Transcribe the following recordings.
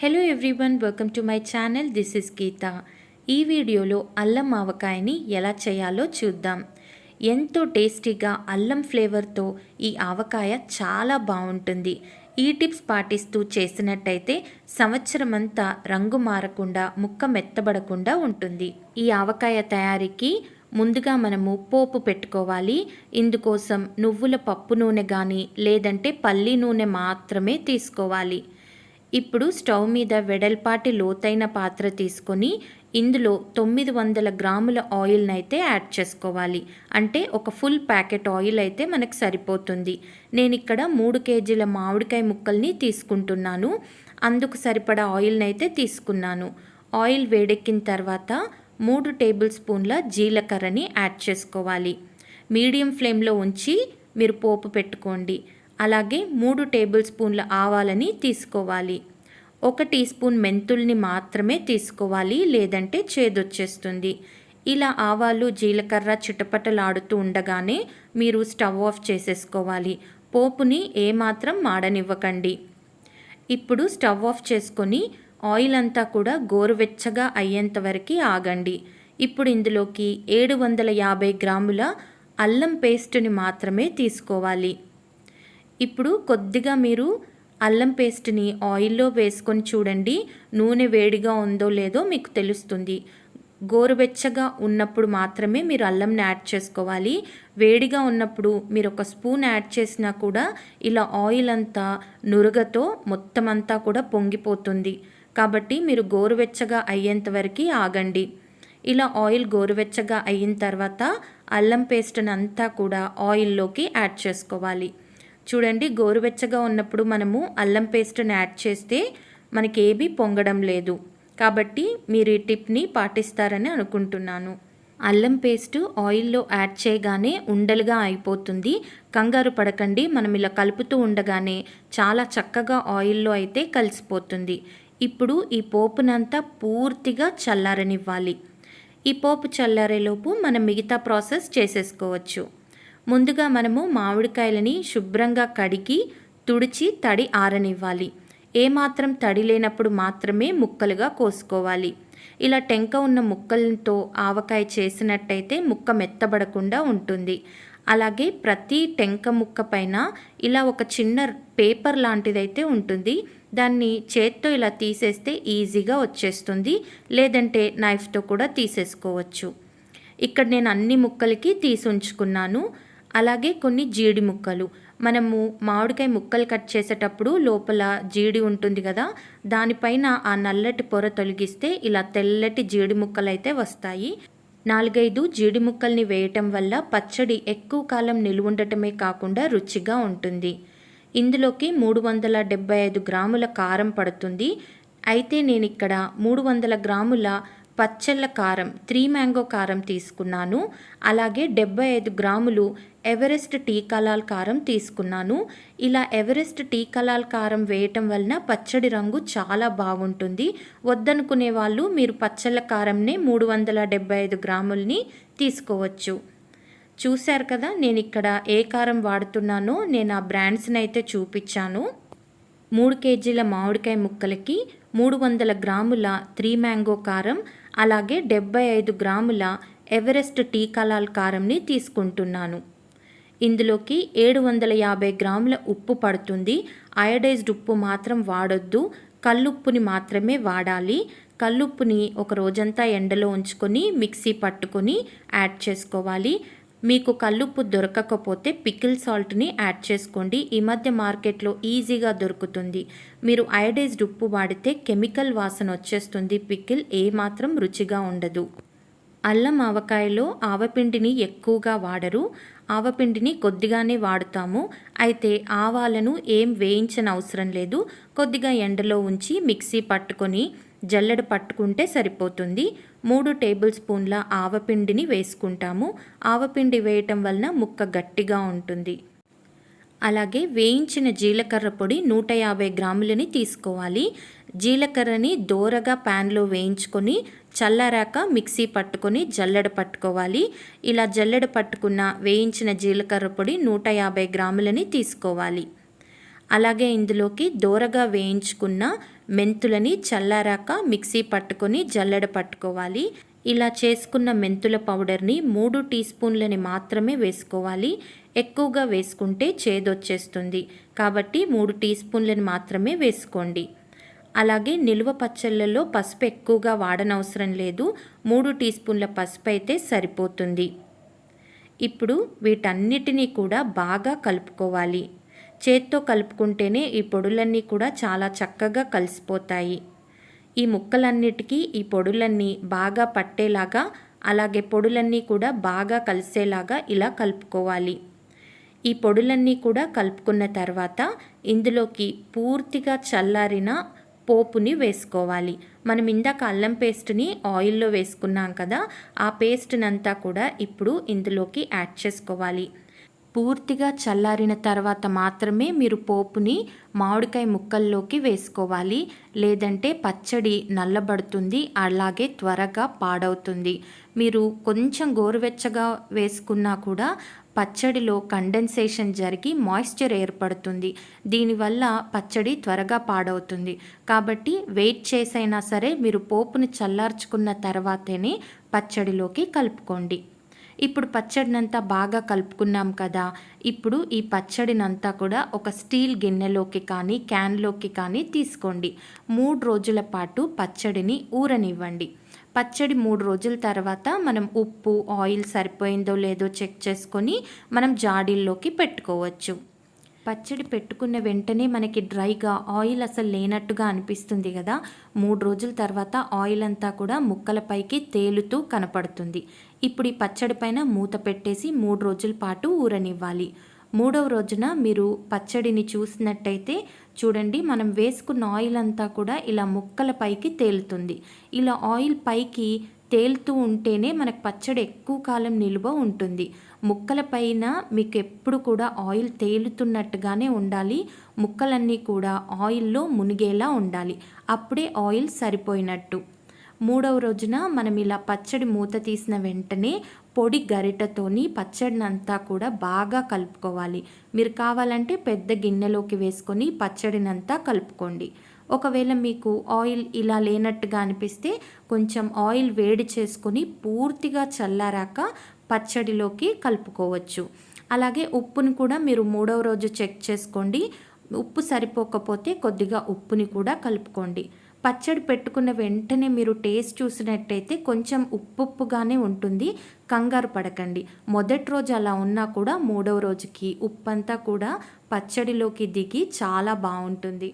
Hello everyone, welcome to my channel. This is Geetha. ఈ వీడియోలో అల్లం ఆవకాయని ఎలా చేయాలో చూద్దాం. ఎంతో టేస్టీగా అల్లం ఫ్లేవర్తో ఈ ఆవకాయ చాలా బాగుంటుంది. ఈ టిప్స్ పాటిస్తూ చేసినట్టయితే సంవత్సరం అంతా రంగు మారకుండా ముక్క మెత్తబడకుండా ఉంటుంది. ఈ ఆవకాయ తయారీకి ముందుగా మనము పోపు పెట్టుకోవాలి. ఇందుకోసం నువ్వుల పప్పు నూనె కానీ లేదంటే పల్లి నూనె మాత్రమే తీసుకోవాలి. ఇప్పుడు స్టవ్ మీద వెడల్పాటి లోతైన పాత్ర తీసుకొని ఇందులో 900 గ్రాముల ఆయిల్ని అయితే యాడ్ చేసుకోవాలి. అంటే ఒక ఫుల్ ప్యాకెట్ ఆయిల్ అయితే మనకు సరిపోతుంది. నేను ఇక్కడ 3 కేజీల మామిడికాయ ముక్కల్ని తీసుకుంటున్నాను. అందుకు సరిపడా ఆయిల్ని అయితే తీసుకున్నాను. ఆయిల్ వేడెక్కిన తర్వాత 3 టేబుల్ స్పూన్ల జీలకర్రని యాడ్ చేసుకోవాలి. మీడియం ఫ్లేమ్లో ఉంచి మీరు పోపు పెట్టుకోండి. అలాగే 3 టేబుల్ స్పూన్ల ఆవాలని తీసుకోవాలి. 1 టీ స్పూన్ మెంతుల్ని మాత్రమే తీసుకోవాలి, లేదంటే చేదొచ్చేస్తుంది. ఇలా ఆవాలు జీలకర్ర చిటపటలాడుతూ ఉండగానే మీరు స్టవ్ ఆఫ్ చేసేసుకోవాలి. పోపుని ఏమాత్రం మాడనివ్వకండి. ఇప్పుడు స్టవ్ ఆఫ్ చేసుకొని ఆయిల్ అంతా కూడా గోరువెచ్చగా అయ్యేంత వరకు ఆగండి. ఇప్పుడు ఇందులోకి 750 గ్రాముల అల్లం పేస్ట్ని మాత్రమే తీసుకోవాలి. ఇప్పుడు కొద్దిగా మీరు అల్లం పేస్ట్ని ఆయిల్లో వేసుకొని చూడండి. నూనె వేడిగా ఉందో లేదో మీకు తెలుస్తుంది. గోరువెచ్చగా ఉన్నప్పుడు మాత్రమే మీరు అల్లంని యాడ్ చేసుకోవాలి. వేడిగా ఉన్నప్పుడు మీరు 1 స్పూన్ యాడ్ చేసినా కూడా ఇలా ఆయిల్ అంతా నురగతో మొత్తం అంతా కూడా పొంగిపోతుంది. కాబట్టి మీరు గోరువెచ్చగా అయ్యేంత వరకు ఆగండి. ఇలా ఆయిల్ గోరువెచ్చగా అయిన తర్వాత అల్లం పేస్ట్ని అంతా కూడా ఆయిల్లోకి యాడ్ చేసుకోవాలి. చూడండి, గోరువెచ్చగా ఉన్నప్పుడు మనము అల్లం పేస్ట్ని యాడ్ చేస్తే మనకేమీ పొంగడం లేదు. కాబట్టి మీరు ఈ టిప్ని పాటిస్తారని అనుకుంటున్నాను. అల్లం పేస్ట్ ఆయిల్లో యాడ్ చేయగానే ఉండలుగా అయిపోతుంది. కంగారు పడకండి. మనం ఇలా కలుపుతూ ఉండగానే చాలా చక్కగా ఆయిల్లో అయితే కలిసిపోతుంది. ఇప్పుడు ఈ పోపునంతా పూర్తిగా చల్లారనివ్వాలి. ఈ పోపు చల్లారేలోపు మనం మిగతా ప్రాసెస్ చేసేసుకోవచ్చు. ముందుగా మనము మామిడికాయలని శుభ్రంగా కడిగి తుడిచి తడి ఆరనివ్వాలి. ఏమాత్రం తడి లేనప్పుడు మాత్రమే ముక్కలుగా కోసుకోవాలి. ఇలా టెంక ఉన్న ముక్కలతో ఆవకాయ చేసినట్టయితే ముక్క మెత్తబడకుండా ఉంటుంది. అలాగే ప్రతి టెంక ముక్క పైన ఇలా ఒక చిన్న పేపర్ లాంటిదైతే ఉంటుంది. దాన్ని చేత్తో ఇలా తీసేస్తే ఈజీగా వచ్చేస్తుంది, లేదంటే నైఫ్తో కూడా తీసేసుకోవచ్చు. ఇక్కడ నేను అన్ని ముక్కలకి తీసి ఉంచుకున్నాను. అలాగే కొన్ని జీడి ముక్కలు, మనము మామిడికాయ ముక్కలు కట్ చేసేటప్పుడు లోపల జీడి ఉంటుంది కదా, దానిపైన ఆ నల్లటి పొర తొలగిస్తే ఇలా తెల్లటి జీడి ముక్కలు అయితే వస్తాయి. 4-5 జీడి ముక్కల్ని వేయటం వల్ల పచ్చడి ఎక్కువ కాలం నిలువుండటమే కాకుండా రుచిగా ఉంటుంది. ఇందులోకి 375 గ్రాముల కారం పడుతుంది. అయితే నేను ఇక్కడ 300 గ్రాముల పచ్చళ్ళ కారం 3 మ్యాంగో కారం తీసుకున్నాను. అలాగే 75 గ్రాములు ఎవరెస్ట్ టీ కలాల్ కారం తీసుకున్నాను. ఇలా ఎవరెస్ట్ టీ కలాల్ కారం వేయటం వలన పచ్చడి రంగు చాలా బాగుంటుంది. వద్దనుకునే వాళ్ళు మీరు పచ్చళ్ళ కారంనే 375 గ్రాములని తీసుకోవచ్చు. చూశారు కదా, నేను ఇక్కడ ఏ కారం వాడుతున్నానో నేను ఆ బ్రాండ్స్ని అయితే చూపించాను. 3 కేజీల మామిడికాయ ముక్కలకి 300 గ్రాముల 3 మ్యాంగో కారం, అలాగే 75 గ్రాముల ఎవరెస్ట్ టీ కలాల్ కారంని తీసుకుంటున్నాను. ఇందులోకి 750 గ్రాముల ఉప్పు పడుతుంది. అయోడైజ్డ్ ఉప్పు మాత్రం వాడొద్దు, కల్లుప్పుని మాత్రమే వాడాలి. కల్లుప్పుని ఒక రోజంతా ఎండలో ఉంచుకొని మిక్సీ పట్టుకొని యాడ్ చేసుకోవాలి. మీకు కల్లుప్పు దొరకకపోతే పికిల్ సాల్ట్ని యాడ్ చేసుకోండి. ఈ మధ్య మార్కెట్లో ఈజీగా దొరుకుతుంది. మీరు అయోడైజ్డ్ ఉప్పు వాడితే కెమికల్ వాసన వచ్చేస్తుంది. పికిల్ ఏమాత్రం రుచిగా ఉండదు. అల్లం ఆవకాయలో ఆవపిండిని ఎక్కువగా వాడరు, ఆవపిండిని కొద్దిగానే వాడుతాము. అయితే ఆవాలను ఏం వేయించని అవసరం లేదు. కొద్దిగా ఎండలో ఉంచి మిక్సీ పట్టుకొని జల్లెడ పట్టుకుంటే సరిపోతుంది. 3 టేబుల్ స్పూన్ల ఆవపిండిని వేసుకుంటాము. ఆవపిండి వేయటం వలన ముక్క గట్టిగా ఉంటుంది. అలాగే వేయించిన జీలకర్ర పొడి 150 గ్రాములని తీసుకోవాలి. జీలకర్రని దోరగా ప్యాన్లో వేయించుకొని చల్లారాక మిక్సీ పట్టుకొని జల్లెడ పట్టుకోవాలి. ఇలా జల్లెడ పట్టుకున్న వేయించిన జీలకర్ర పొడి 150 గ్రాములని తీసుకోవాలి. అలాగే ఇందులోకి దోరగా వేయించుకున్న మెంతులని చల్లారాక మిక్సీ పట్టుకొని జల్లెడ పట్టుకోవాలి. ఇలా చేసుకున్న మెంతుల పౌడర్ని 3 టీ స్పూన్లని మాత్రమే వేసుకోవాలి. ఎక్కువగా వేసుకుంటే చేదొచ్చేస్తుంది. కాబట్టి 3 టీ స్పూన్లని మాత్రమే వేసుకోండి. అలాగే నిలువ పచ్చళ్ళలో పసుపు ఎక్కువగా వాడనవసరం లేదు. 3 టీ స్పూన్ల పసుపు అయితే సరిపోతుంది. ఇప్పుడు వీటన్నిటినీ కూడా బాగా కలుపుకోవాలి. చేత్తో కలుపుకుంటేనే ఈ పొడులన్నీ కూడా చాలా చక్కగా కలిసిపోతాయి. ఈ ముక్కలన్నిటికీ ఈ పొడులన్నీ బాగా పట్టేలాగా, అలాగే పొడులన్నీ కూడా బాగా కలిసేలాగా ఇలా కలుపుకోవాలి. ఈ పొడులన్నీ కూడా కలుపుకున్న తర్వాత ఇందులోకి పూర్తిగా చల్లారిన పోపుని వేసుకోవాలి. మనం ఇందాక అల్లం పేస్ట్ని ఆయిల్లో వేసుకున్నాం కదా, ఆ పేస్ట్నంతా కూడా ఇప్పుడు ఇందులోకి యాడ్ చేసుకోవాలి. పూర్తిగా చల్లారిన తర్వాత మాత్రమే మీరు పోపుని మామిడికాయ ముక్కల్లోకి వేసుకోవాలి. లేదంటే పచ్చడి నల్లబడుతుంది, అలాగే త్వరగా పాడవుతుంది. మీరు కొంచెం గోరువెచ్చగా వేసుకున్నా కూడా పచ్చడిలో కండెన్సేషన్ జరిగి మాయిశ్చర్ ఏర్పడుతుంది. దీనివల్ల పచ్చడి త్వరగా పాడవుతుంది. కాబట్టి వెయిట్ చేసైనా సరే మీరు పోపుని చల్లార్చుకున్న తర్వాతనే పచ్చడిలోకి కలుపుకోండి. ఇప్పుడు పచ్చడినంతా బాగా కలుపుకున్నాం కదా, ఇప్పుడు ఈ పచ్చడినంతా కూడా ఒక స్టీల్ గిన్నెలోకి కానీ క్యాన్లోకి కానీ తీసుకోండి. 3 రోజుల పాటు పచ్చడిని ఊరనివ్వండి. పచ్చడి 3 రోజుల తర్వాత మనం ఉప్పు, ఆయిల్ సరిపోయిందో లేదో చెక్ చేసుకొని మనం జాడీల్లోకి పెట్టుకోవచ్చు. పచ్చడి పెట్టుకున్న వెంటనే మనకి డ్రైగా ఆయిల్ అసలు లేనట్టుగా అనిపిస్తుంది కదా. 3 రోజుల తర్వాత ఆయిల్ అంతా కూడా ముక్కలపైకి తేలుతూ కనపడుతుంది. ఇప్పుడు ఈ పచ్చడి పైన మూత పెట్టేసి 3 రోజుల పాటు ఊరనివ్వాలి. 3వ రోజున మీరు పచ్చడిని చూసినట్టయితే చూడండి, మనం వేసుకున్న ఆయిల్ అంతా కూడా ఇలా ముక్కలపైకి తేలుతుంది. ఇలా ఆయిల్ పైకి తేలుతూ ఉంటేనే మనకు పచ్చడి ఎక్కువ కాలం నిలువ ఉంటుంది. ముక్కల పైన మీకు ఎప్పుడు కూడా ఆయిల్ తేలుతున్నట్టుగానే ఉండాలి. ముక్కలన్నీ కూడా ఆయిల్లో మునిగేలా ఉండాలి. అప్పుడే ఆయిల్ సరిపోయినట్టు. 3వ రోజున మనం ఇలా పచ్చడి మూత తీసిన వెంటనే పొడి గరిటతోని పచ్చడినంతా కూడా బాగా కలుపుకోవాలి. మీరు కావాలంటే పెద్ద గిన్నెలోకి వేసుకొని పచ్చడినంతా కలుపుకోండి. ఒకవేళ మీకు ఆయిల్ ఇలా లేనట్టుగా అనిపిస్తే కొంచెం ఆయిల్ వేడి చేసుకొని పూర్తిగా చల్లారాక పచ్చడిలోకి కలుపుకోవచ్చు. అలాగే ఉప్పుని కూడా మీరు 3వ రోజు చెక్ చేసుకోండి. ఉప్పు సరిపోకపోతే కొద్దిగా ఉప్పుని కూడా కలుపుకోండి. పచ్చడి పెట్టుకున్న వెంటనే మీరు టేస్ట్ చూసినట్టయితే కొంచెం ఉప్పుగానే ఉంటుంది. కంగారు పడకండి. మొదటి రోజు అలా ఉన్నా కూడా 3వ రోజుకి ఉప్పంతా కూడా పచ్చడిలోకి దిగి చాలా బాగుంటుంది.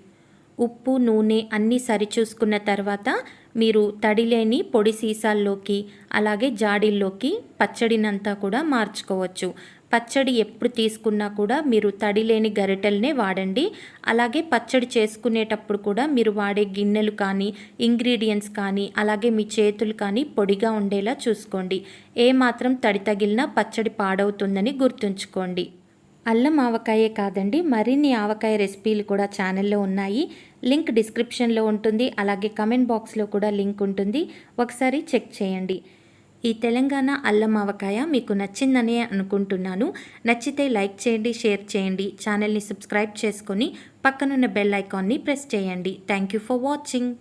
ఉప్పు, నూనె అన్నీ సరిచూసుకున్న తర్వాత మీరు తడిలేని పొడి సీసాల్లోకి అలాగే జాడీల్లోకి పచ్చడినంతా కూడా మార్చుకోవచ్చు. పచ్చడి ఎప్పుడు తీసుకున్నా కూడా మీరు తడిలేని గరిటెలనే వాడండి. అలాగే పచ్చడి చేసుకునేటప్పుడు కూడా మీరు వాడే గిన్నెలు కానీ, ఇంగ్రీడియంట్స్ కానీ, అలాగే మీ చేతులు కానీ పొడిగా ఉండేలా చూసుకోండి. ఏమాత్రం తడి తగిలినా పచ్చడి పాడవుతుందని గుర్తుంచుకోండి. అల్లం ఆవకాయే కాదండి, మరిన్ని ఆవకాయ రెసిపీలు కూడా ఛానల్లో ఉన్నాయి. లింక్ డిస్క్రిప్షన్లో ఉంటుంది. అలాగే కమెంట్ బాక్స్లో కూడా లింక్ ఉంటుంది. ఒకసారి చెక్ చేయండి. ఈ తెలంగాణ అల్లం ఆవకాయ మీకు నచ్చిందనే అనుకుంటున్నాను. నచ్చితే లైక్ చేయండి, షేర్ చేయండి. ఛానల్ని సబ్స్క్రైబ్ చేసుకొని పక్కనున్న బెల్ ఐకాన్ని ప్రెస్ చేయండి. Thank you for watching.